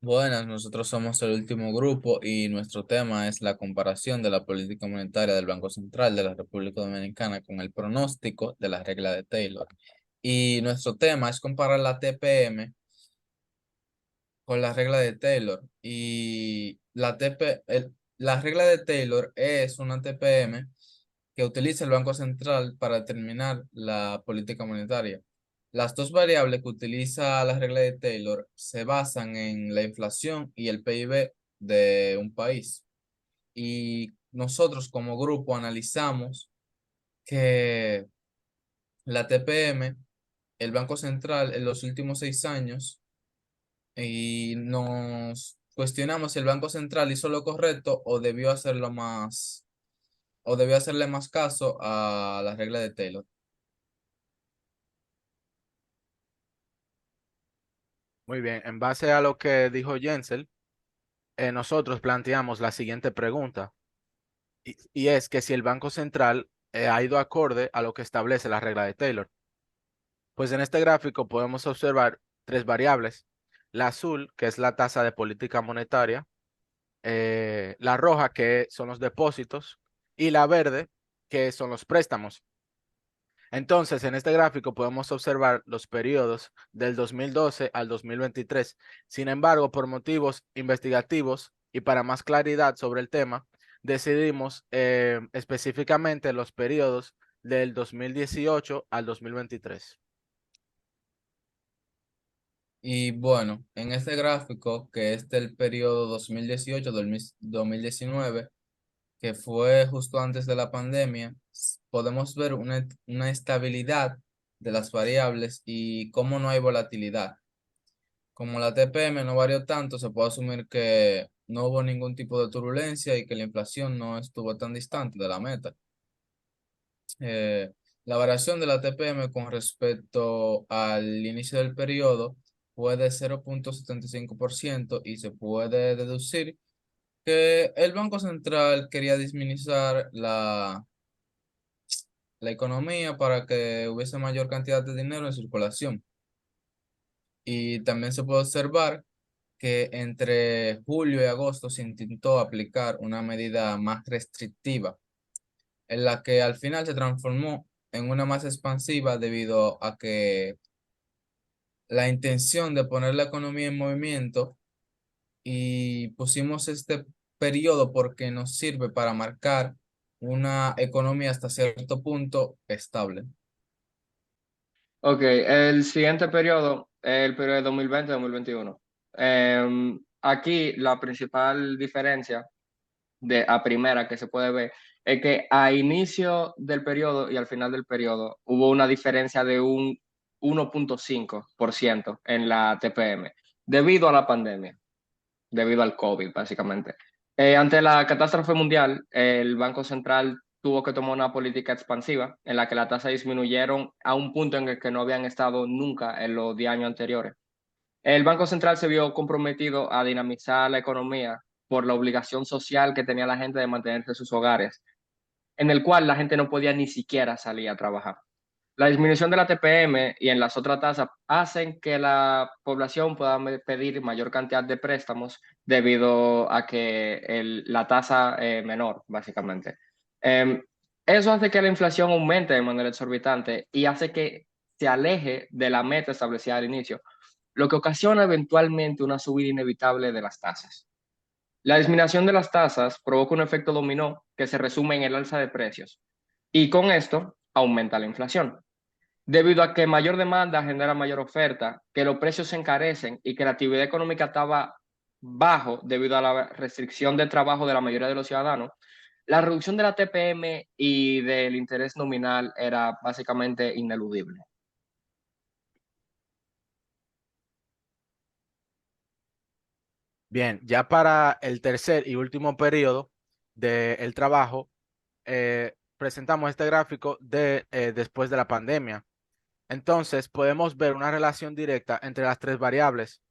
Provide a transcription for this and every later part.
Buenas, nosotros somos el último grupo y nuestro tema es la comparación de la política monetaria del Banco Central de la República Dominicana con el pronóstico de la regla de Taylor. Y nuestro tema es comparar la TPM con la regla de Taylor. Y la regla de Taylor es una TPM que utiliza el Banco Central para determinar la política monetaria. Las dos variables que utiliza la regla de Taylor se basan en la inflación y el PIB de un país. Y nosotros como grupo analizamos que la TPM, el Banco Central en los últimos 6 años, y nos cuestionamos si el Banco Central hizo lo correcto o debió hacerle más caso a la regla de Taylor. Muy bien, en base a lo que dijo Jensel, nosotros planteamos la siguiente pregunta, y es que si el Banco Central ha ido acorde a lo que establece la regla de Taylor. Pues en este gráfico podemos observar tres variables: la azul, que es la tasa de política monetaria, la roja, que son los depósitos, y la verde, que son los préstamos. Entonces, en este gráfico podemos observar los periodos del 2012 al 2023. Sin embargo, por motivos investigativos y para más claridad sobre el tema, decidimos específicamente los periodos del 2018 al 2023. Y bueno, en este gráfico, que es del periodo 2018-2019, que fue justo antes de la pandemia, podemos ver una estabilidad de las variables y cómo no hay volatilidad. Como la TPM no varió tanto, se puede asumir que no hubo ningún tipo de turbulencia y que la inflación no estuvo tan distante de la meta. Eh, la variación de la TPM con respecto al inicio del periodo fue de 0,75% y se puede deducir que el Banco Central quería disminuir la economía para que hubiese mayor cantidad de dinero en circulación. Y también se puede observar que entre julio y agosto se intentó aplicar una medida más restrictiva, en la que al final se transformó en una más expansiva debido a que la intención de poner la economía en movimiento, y pusimos este periodo porque nos sirve para marcar una economía hasta cierto punto estable. Ok, el siguiente periodo es el periodo de 2020-2021. Aquí la principal diferencia de a primera que se puede ver es que a inicio del periodo y al final del periodo hubo una diferencia de un 1,5% en la TPM debido a la pandemia, debido al COVID, básicamente. Ante la catástrofe mundial, el Banco Central tuvo que tomar una política expansiva en la que las tasas disminuyeron a un punto en el que no habían estado nunca en los 10 años anteriores. El Banco Central se vio comprometido a dinamizar la economía por la obligación social que tenía la gente de mantenerse en sus hogares, en el cual la gente no podía ni siquiera salir a trabajar. La disminución de la TPM y en las otras tasas hacen que la población pueda pedir mayor cantidad de préstamos debido a que la tasa menor, básicamente. Eh, Eso hace que la inflación aumente de manera exorbitante y hace que se aleje de la meta establecida al inicio, lo que ocasiona eventualmente una subida inevitable de las tasas. La disminución de las tasas provoca un efecto dominó que se resume en el alza de precios y con esto aumenta la inflación. Debido a que mayor demanda genera mayor oferta, que los precios se encarecen y que la actividad económica estaba bajo debido a la restricción de trabajo de la mayoría de los ciudadanos, la reducción de la TPM y del interés nominal era básicamente ineludible. Bien, ya para el tercer y último periodo del trabajo, presentamos este gráfico de después de la pandemia. Entonces, podemos ver una relación directa entre las tres variables.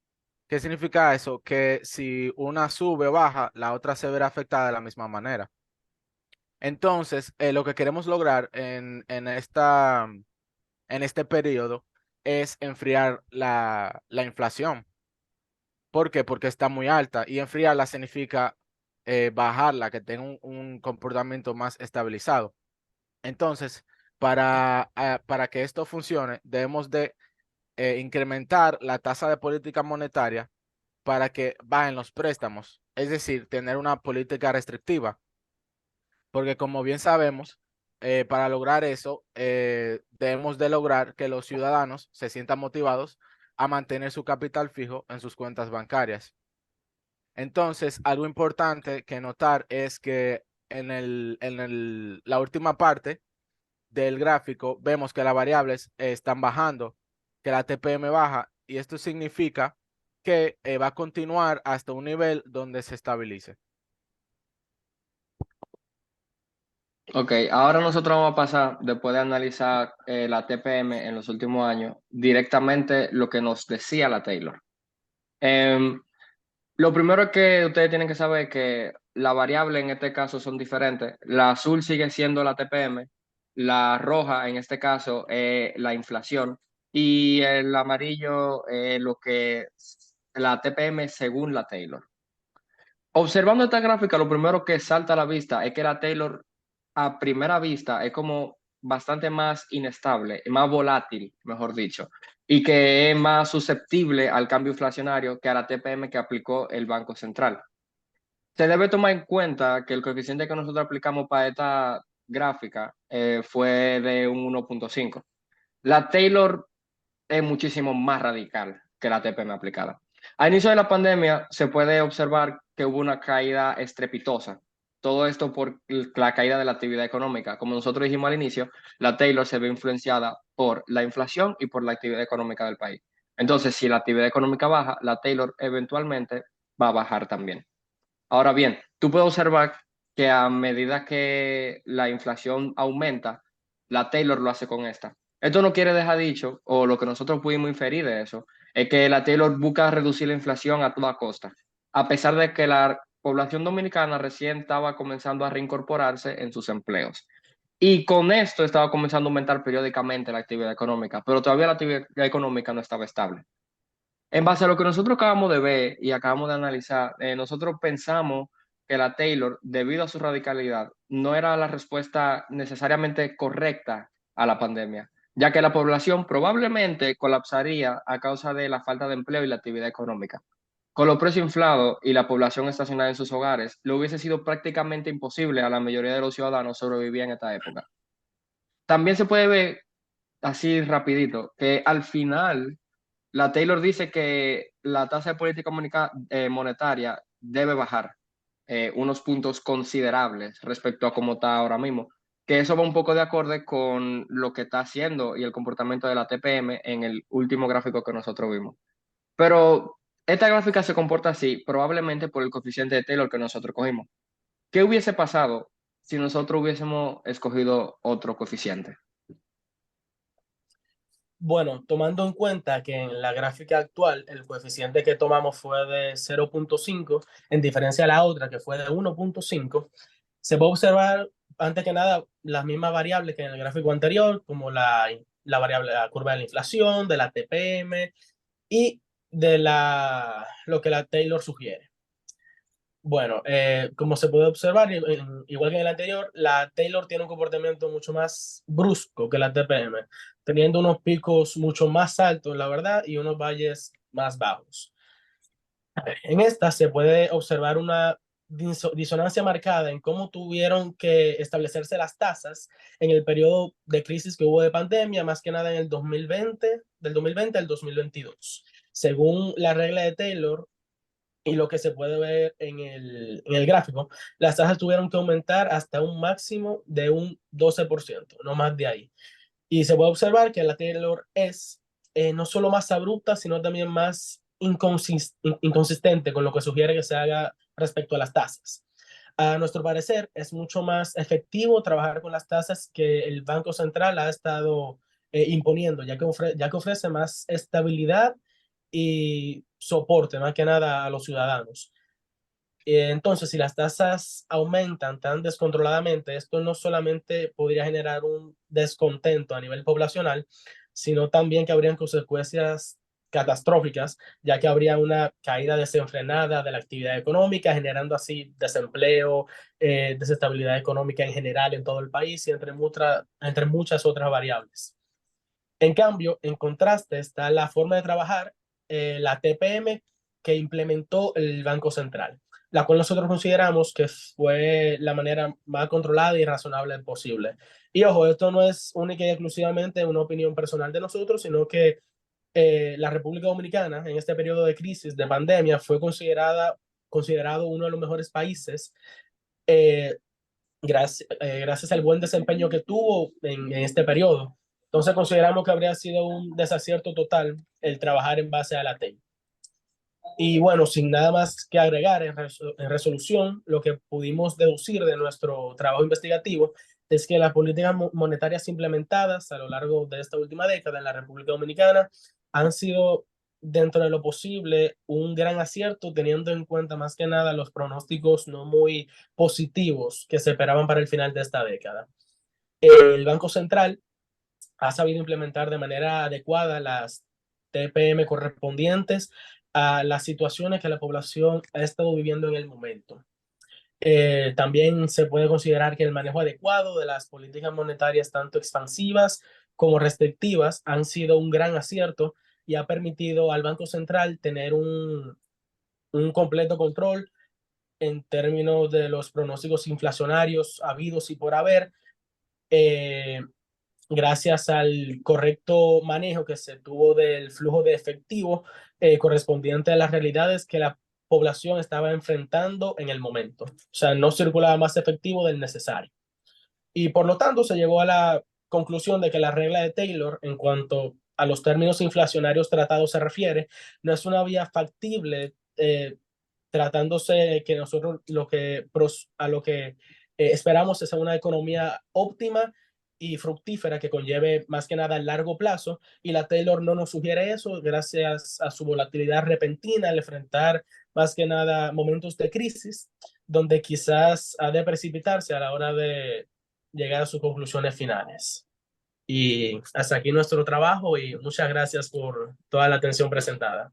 ¿Qué significa eso? Que si una sube o baja, la otra se verá afectada de la misma manera. Entonces, lo que queremos lograr en este periodo es enfriar la inflación. ¿Por qué? Porque está muy alta y enfriarla significa bajarla, que tenga un comportamiento más estabilizado. Entonces, para que esto funcione, debemos de incrementar la tasa de política monetaria para que bajen los préstamos, es decir, tener una política restrictiva, porque como bien sabemos, para lograr eso, debemos de lograr que los ciudadanos se sientan motivados a mantener su capital fijo en sus cuentas bancarias. Entonces, algo importante que notar es que la última parte del gráfico vemos que las variables están bajando, que la TPM baja, y esto significa que va a continuar hasta un nivel donde se estabilice. Ok, ahora nosotros vamos a pasar, después de analizar la TPM en los últimos años, directamente lo que nos decía la Taylor. Em, lo primero es que ustedes tienen que saber que las variables en este caso son diferentes. La azul sigue siendo la TPM, la roja en este caso la inflación y el amarillo lo que la TPM según la Taylor. Observando esta gráfica, lo primero que salta a la vista es que la Taylor a primera vista es como bastante más inestable, más volátil, mejor dicho, y que es más susceptible al cambio inflacionario que a la TPM que aplicó el Banco Central. Se debe tomar en cuenta que el coeficiente que nosotros aplicamos para esta gráfica fue de un 1.5. La Taylor es muchísimo más radical que la TPM aplicada. A inicio de la pandemia se puede observar que hubo una caída estrepitosa. Todo esto por la caída de la actividad económica. Como nosotros dijimos al inicio, la Taylor se ve influenciada por la inflación y por la actividad económica del país. Entonces, si la actividad económica baja, la Taylor eventualmente va a bajar también. Ahora bien, tú puedes observar que a medida que la inflación aumenta, la Taylor lo hace con esta. Esto no quiere dejar dicho, o lo que nosotros pudimos inferir de eso, es que la Taylor busca reducir la inflación a toda costa, a pesar de que la población dominicana recién estaba comenzando a reincorporarse en sus empleos. Y con esto estaba comenzando a aumentar periódicamente la actividad económica, pero todavía la actividad económica no estaba estable. En base a lo que nosotros acabamos de ver y acabamos de analizar, nosotros pensamos que la Taylor, debido a su radicalidad, no era la respuesta necesariamente correcta a la pandemia, ya que la población probablemente colapsaría a causa de la falta de empleo y la actividad económica. Con los precios inflados y la población estacionada en sus hogares, le hubiese sido prácticamente imposible a la mayoría de los ciudadanos sobrevivir en esta época. También se puede ver así rapidito que al final la Taylor dice que la tasa de política monetaria debe bajar unos puntos considerables respecto a cómo está ahora mismo, que eso va un poco de acorde con lo que está haciendo y el comportamiento de la TPM en el último gráfico que nosotros vimos. Pero esta gráfica se comporta así probablemente por el coeficiente de Taylor que nosotros cogimos. ¿Qué hubiese pasado si nosotros hubiésemos escogido otro coeficiente? Bueno, tomando en cuenta que en la gráfica actual el coeficiente que tomamos fue de 0.5, en diferencia a la otra que fue de 1.5, se puede observar, antes que nada, las mismas variables que en el gráfico anterior, como la variable, la curva de la inflación, de la TPM y de lo que la Taylor sugiere. Bueno, como se puede observar, igual que en el anterior, la Taylor tiene un comportamiento mucho más brusco que la TPM, teniendo unos picos mucho más altos, la verdad, y unos valles más bajos. En esta se puede observar una disonancia marcada en cómo tuvieron que establecerse las tasas en el periodo de crisis que hubo de pandemia, más que nada en el 2020, del 2020 al 2022. Según la regla de Taylor, y lo que se puede ver en el gráfico, las tasas tuvieron que aumentar hasta un máximo de un 12%, no más de ahí. Y se puede observar que la Taylor es no solo más abrupta, sino también más inconsistente con lo que sugiere que se haga respecto a las tasas. A nuestro parecer, es mucho más efectivo trabajar con las tasas que el Banco Central ha estado imponiendo, ya que ofrece más estabilidad y soporte, más que nada, a los ciudadanos. Entonces, si las tasas aumentan tan descontroladamente, esto no solamente podría generar un descontento a nivel poblacional, sino también que habrían consecuencias catastróficas, ya que habría una caída desenfrenada de la actividad económica, generando así desempleo, desestabilidad económica en general en todo el país y entre muchas otras variables. En cambio, en contraste está la forma de trabajar, la TPM que implementó el Banco Central, la cual nosotros consideramos que fue la manera más controlada y razonable posible. Y ojo, esto no es única y exclusivamente una opinión personal de nosotros, sino que la República Dominicana en este periodo de crisis, de pandemia, fue considerado uno de los mejores países eh, gracias al buen desempeño que tuvo en este periodo. Entonces consideramos que habría sido un desacierto total el trabajar en base a la TEI. Y bueno, sin nada más que agregar en resolución, lo que pudimos deducir de nuestro trabajo investigativo es que las políticas monetarias implementadas a lo largo de esta última década en la República Dominicana han sido, dentro de lo posible, un gran acierto, teniendo en cuenta más que nada los pronósticos no muy positivos que se esperaban para el final de esta década. El Banco Central ha sabido implementar de manera adecuada las TPM correspondientes a las situaciones que la población ha estado viviendo en el momento. También se puede considerar que el manejo adecuado de las políticas monetarias, tanto expansivas como restrictivas, han sido un gran acierto y ha permitido al Banco Central tener un completo control en términos de los pronósticos inflacionarios habidos y por haber, gracias al correcto manejo que se tuvo del flujo de efectivo correspondiente a las realidades que la población estaba enfrentando en el momento. O sea, no circulaba más efectivo del necesario. Y por lo tanto se llegó a la conclusión de que la regla de Taylor, en cuanto a los términos inflacionarios tratados se refiere, no es una vía factible, tratándose que nosotros a lo que esperamos es una economía óptima y fructífera que conlleve más que nada a largo plazo, y la Taylor no nos sugiere eso gracias a su volatilidad repentina al enfrentar más que nada momentos de crisis, donde quizás ha de precipitarse a la hora de llegar a sus conclusiones finales. Y hasta aquí nuestro trabajo y muchas gracias por toda la atención presentada.